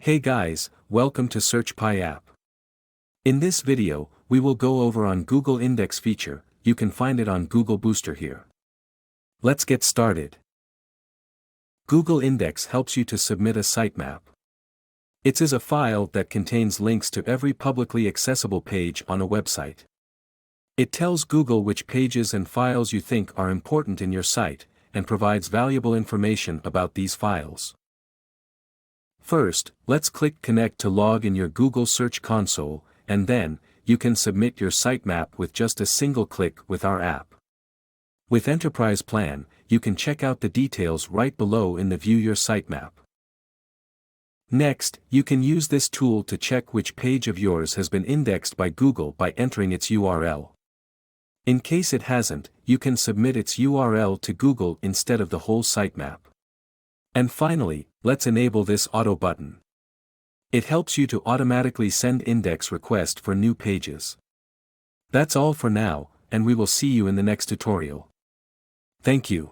Hey guys, welcome to SearchPy app. In this video, we will go over on Google Index feature. You can find it on Google Booster here. Let's get started. Google Index helps you to submit a sitemap. It is a file that contains links to every publicly accessible page on a website. It tells Google which pages and files you think are important in your site, and provides valuable information about these files. First, let's click Connect to log in your Google Search Console, and then, you can submit your sitemap with just a single click with our app. With Enterprise Plan, you can check out the details right below in the View Your Sitemap. Next, you can use this tool to check which page of yours has been indexed by Google by entering its URL. In case it hasn't, you can submit its URL to Google instead of the whole sitemap. And finally, let's enable this auto button. It helps you to automatically send index request for new pages. That's all for now, and we will see you in the next tutorial. Thank you.